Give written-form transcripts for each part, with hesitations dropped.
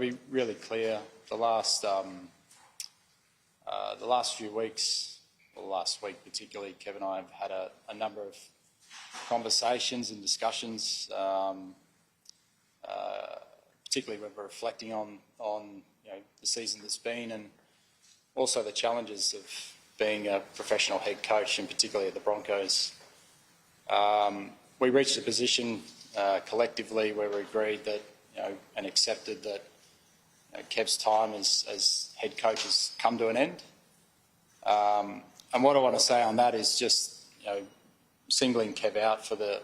be really clear. The last few weeks, or last week particularly, Kev and I have had a number of conversations and discussions, particularly when we're reflecting on the season that's been, and also the challenges of being a professional head coach, and particularly at the Broncos. We reached a position collectively where we agreed that, and accepted that Kev's time as head coach has come to an end. And what I want to say on that is just, singling Kev out for the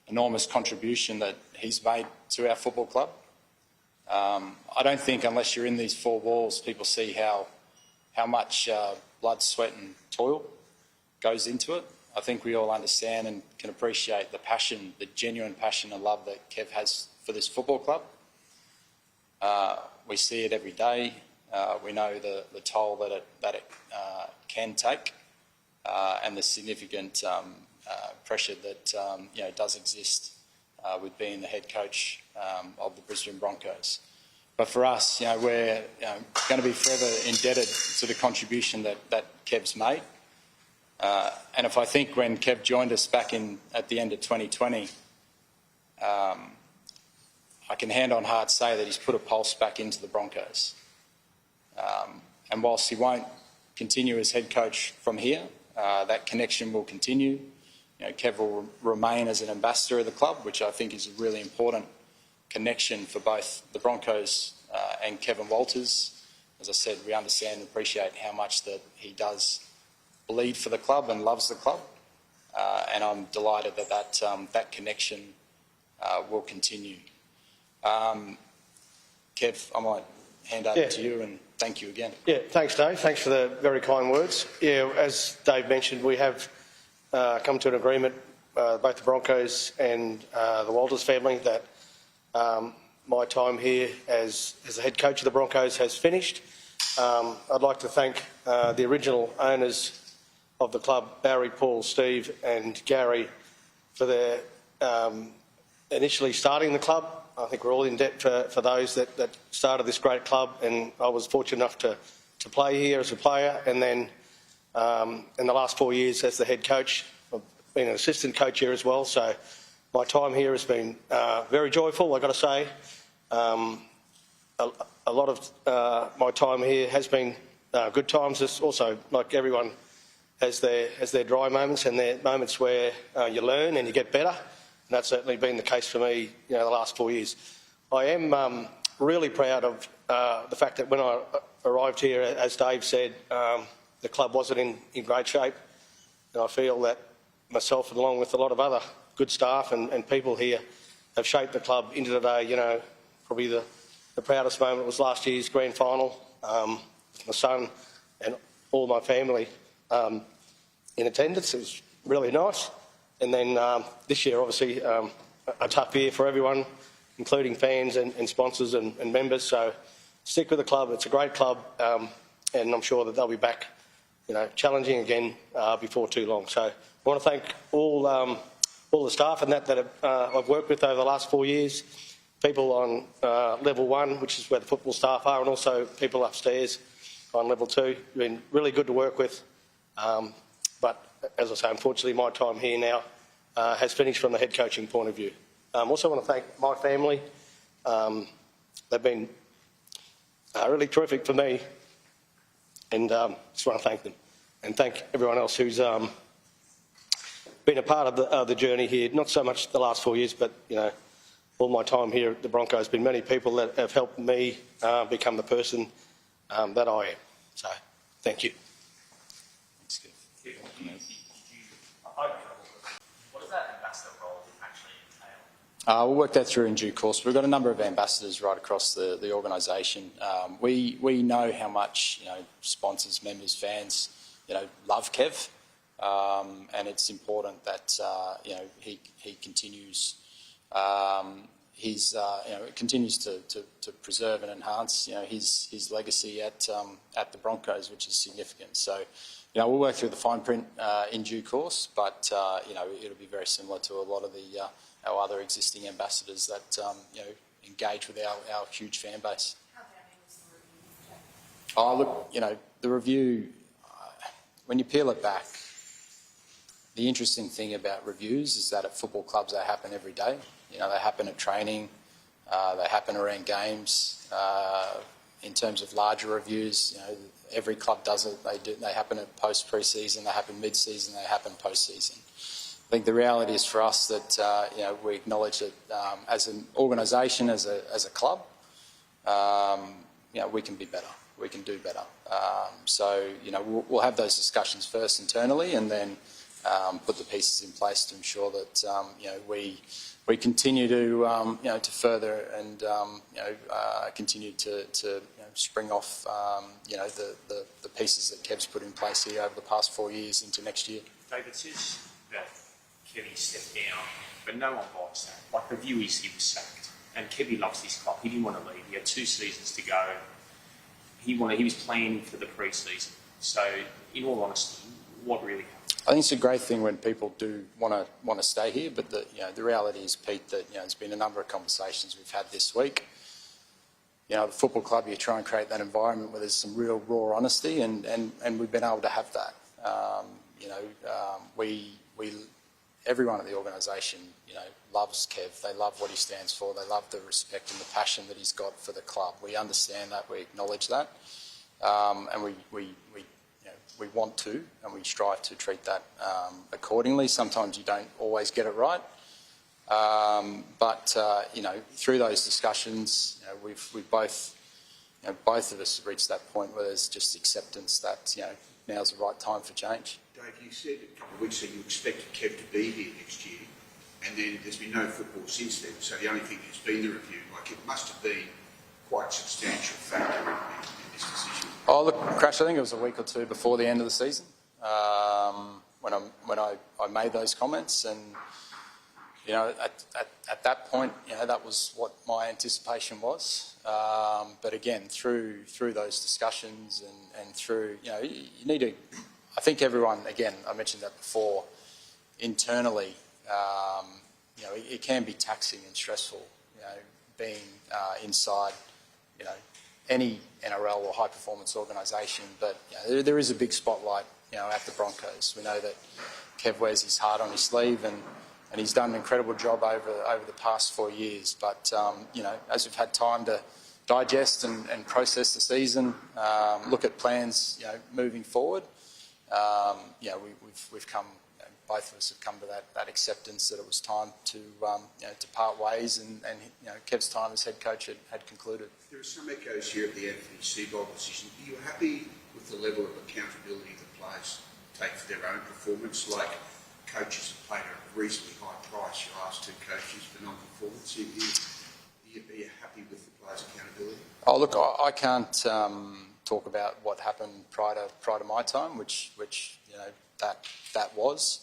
enormous contribution that he's made to our football club. I don't think, unless you're in these four walls, people see how much blood, sweat and toil goes into it. I think we all understand and can appreciate the passion, the genuine passion and love that Kev has for this football club. We see it every day. We know the toll that it can take, and the significant pressure that does exist with being the head coach of the Brisbane Broncos. But for us, we're going to be forever indebted to the contribution that Kev's made. And if I think when Kev joined us back at the end of 2020, I can hand on heart say that he's put a pulse back into the Broncos. And whilst he won't continue as head coach from here, that connection will continue. Kev will remain as an ambassador of the club, which I think is a really important connection for both the Broncos and Kevin Walters. As I said, we understand and appreciate how much that he does bleed for the club and loves the club. And I'm delighted that connection will continue. Kev, I might hand over to you, and thank you again. Yeah, thanks, Dave. Thanks for the very kind words. Yeah, as Dave mentioned, we have come to an agreement, both the Broncos and the Walters family, that my time here as the head coach of the Broncos has finished. I'd like to thank the original owners of the club, Barry, Paul, Steve and Gary, for their initially starting the club. I think we're all in debt for those that started this great club, and I was fortunate enough to play here as a player, and then in the last 4 years as the head coach. I've been an assistant coach here as well, so my time here has been very joyful, I've got to say. A lot of my time here has been good times. It's also, like everyone has their dry moments and their moments where you learn and you get better. And that's certainly been the case for me, the last 4 years. I am really proud of the fact that when I arrived here, as Dave said, the club wasn't in great shape. And I feel that myself, along with a lot of other good staff and people here, have shaped the club into today. Probably the proudest moment was last year's grand final with my son and all my family in attendance. It was really nice. And then this year, obviously, a tough year for everyone, including fans and sponsors and members. So stick with the club. It's a great club, and I'm sure that they'll be back, challenging again before too long. So I want to thank all the staff and that I've worked with over the last 4 years, people on level 1, which is where the football staff are, and also people upstairs on level 2. It's been really good to work with. But as I say, unfortunately, my time here now has finished from the head coaching point of view. I also want to thank my family. They've been really terrific for me, and just want to thank them. And thank everyone else who's been a part of the journey here, not so much the last 4 years, but, all my time here at the Broncos. There's been many people that have helped me become the person that I am. So, thank you. What does that ambassador role actually entail? We'll work that through in due course. We've got a number of ambassadors right across the organisation. We know how much sponsors, members, fans love Kev, and it's important that he continues. Continues to preserve and enhance his legacy at the Broncos, which is significant. So we'll work through the fine print in due course, but it'll be very similar to a lot of our other existing ambassadors that engage with our huge fan base. How Oh, look, the review, when you peel it back, the interesting thing about reviews is that at football clubs they happen every day. They happen at training, they happen around games. In terms of larger reviews, every club does it. They happen at post pre-season, they happen mid-season, they happen post-season. I think the reality is for us that we acknowledge that as an organisation, as a club, we can be better. We can do better. So we'll have those discussions first internally, and then put the pieces in place to ensure that we continue to further and continue to spring off the pieces that Kev's put in place here over the past 4 years into next year. David says that Kevy stepped down, but no one buys that. Like the view is he was sacked, and Kevy loves this club. He didn't want to leave. He had 2 seasons to go. He was planning for the pre-season. So, in all honesty, what really happened? I think it's a great thing when people do want to stay here, but the reality is, Pete, that there's been a number of conversations we've had this week. The football club, you try and create that environment where there's some real raw honesty, and we've been able to have that. Everyone at the organisation, loves Kev. They love what he stands for. They love the respect and the passion that he's got for the club. We understand that. We acknowledge that, and we want to, and we strive to treat that accordingly. Sometimes you don't always get it right, but through those discussions, we've both of us have reached that point where there's just acceptance that now's the right time for change. Dave, you said a couple of weeks ago you expected Kev to be here next year, and then there's been no football since then. So the only thing that's been the review, it must have been quite a substantial factor in this decision. Oh, look, Crash, I think it was a week or 2 before the end of the season when I made those comments, and at that point, that was what my anticipation was. But again, through those discussions and through, you need to. I think everyone, again, I mentioned that before, internally, it can be taxing and stressful, being inside, any NRL or high performance organisation. But there is a big spotlight, at the Broncos. We know that Kev wears his heart on his sleeve, and he's done an incredible job over the past 4 years. But as we've had time to digest and process the season, look at plans, moving forward. We've come, both of us have come to that acceptance that it was time to part ways, and Kev's time as head coach had concluded. There are some echoes here of the Anthony Seibold decision. Are you happy with the level of accountability that players take for their own performance? Like coaches have paid a reasonably high price, your last 2 coaches, for non-performance. Are you happy with the players' accountability? Oh, look, I can't talk about what happened prior to my time, which that was.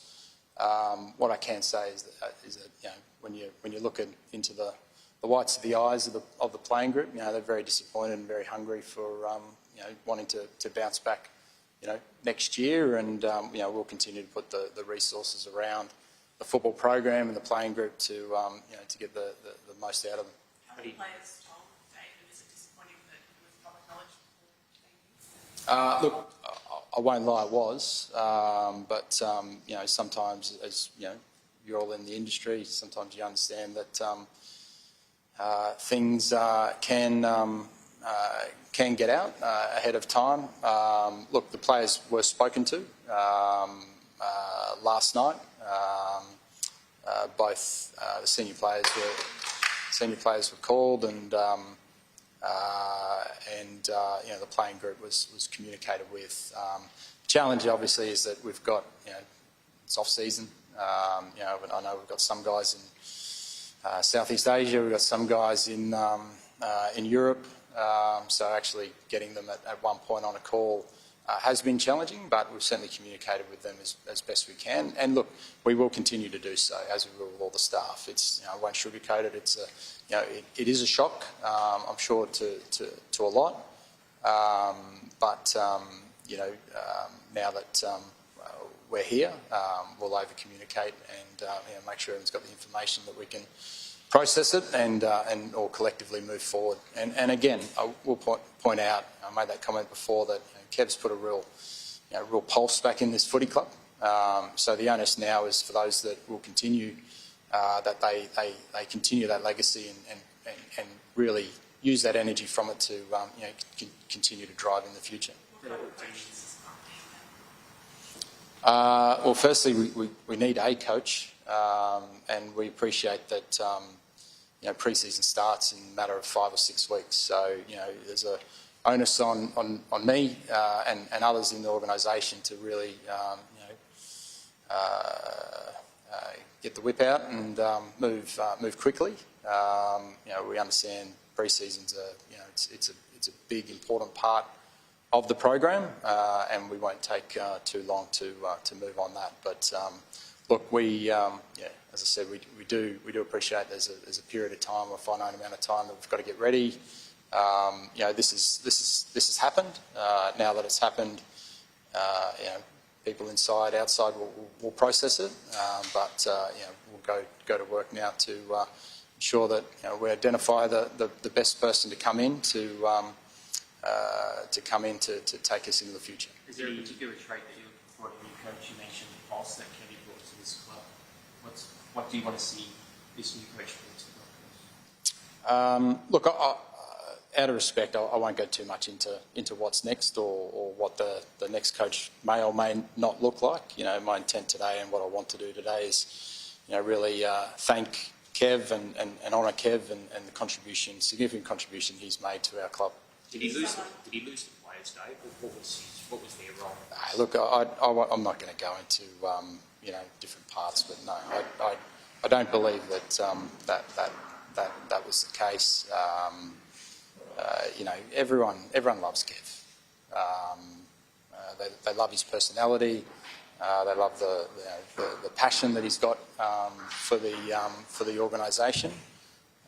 What I can say is that when you look into the whites of the eyes of the playing group, they're very disappointed and very hungry for wanting to bounce back, next year, and we'll continue to put the resources around the football program and the playing group to get the most out of them. How many players told David, is it disappointing that he was not acknowledged? Look, I won't lie, it was, but sometimes, as you're all in the industry, sometimes you understand that things can get out ahead of time. Look, the players were spoken to last night. Both the senior players were called, and the playing group was communicated with. The challenge, obviously, is that we've got it's off season. I know we've got some guys in Southeast Asia. We've got some guys in Europe. So actually getting them at one point on a call has been challenging, but we've certainly communicated with them as best we can. And look, we will continue to do so, as we will with all the staff. It's I won't sugarcoat it. It's it is a shock, I'm sure, to a lot. But now that we're here, we'll over communicate and make sure everyone's got the information that we can process it and or collectively move forward. And again, I will point out, I made that comment before, that Kev's put a real pulse back in this footy club. So the onus now is for those that will continue, that they continue that legacy and really use that energy from it to continue to drive in the future. Well, firstly, we need a coach, and we appreciate that pre-season starts in a matter of 5 or 6 weeks. So there's a onus on me and others in the organisation to really get the whip out and move quickly. We understand pre-season's it's a big important part of the program, and we won't take too long to move on that. But look, as I said, we do appreciate there's a period of time, a finite amount of time that we've got to get ready. This has happened. Now that it's happened, people inside, outside will process it. But we'll go to work now to ensure that we identify the best person to come in to take us into the future. Is there a particular trait that you're looking for in a new coach? You mentioned the pulse that Kenny brought to this club. What do you want to see this new coach bring to the Broncos? Look, out of respect, I won't go too much into what's next or what the next coach may or may not look like. My intent today and what I want to do today is, really thank Kev and honour Kev and the significant contribution he's made to our club. Did he lose the players, Dave? What was their role? Look, I'm not going to go into different parts, but no, I don't believe that that was the case. Everyone loves Kev. They love his personality. They love the passion that he's got for the organisation.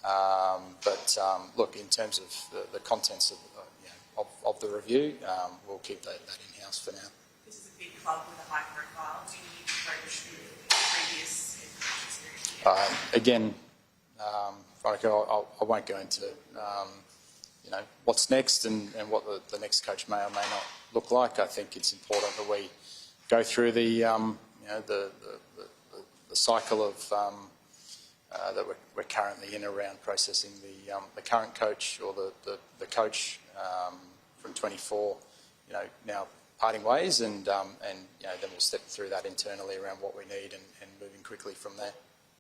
But look, in terms of the contents of the review, we'll keep that in-house for now. This is a big club with a high profile. Do you need to approach the previous head coach experience? Again, Veronica, I won't go into what's next and what the next coach may or may not look like. I think it's important that we go through the cycle of that we're currently in around processing the current coach or the coach from 24, now parting ways, and then we'll step through that internally around what we need and moving quickly from there.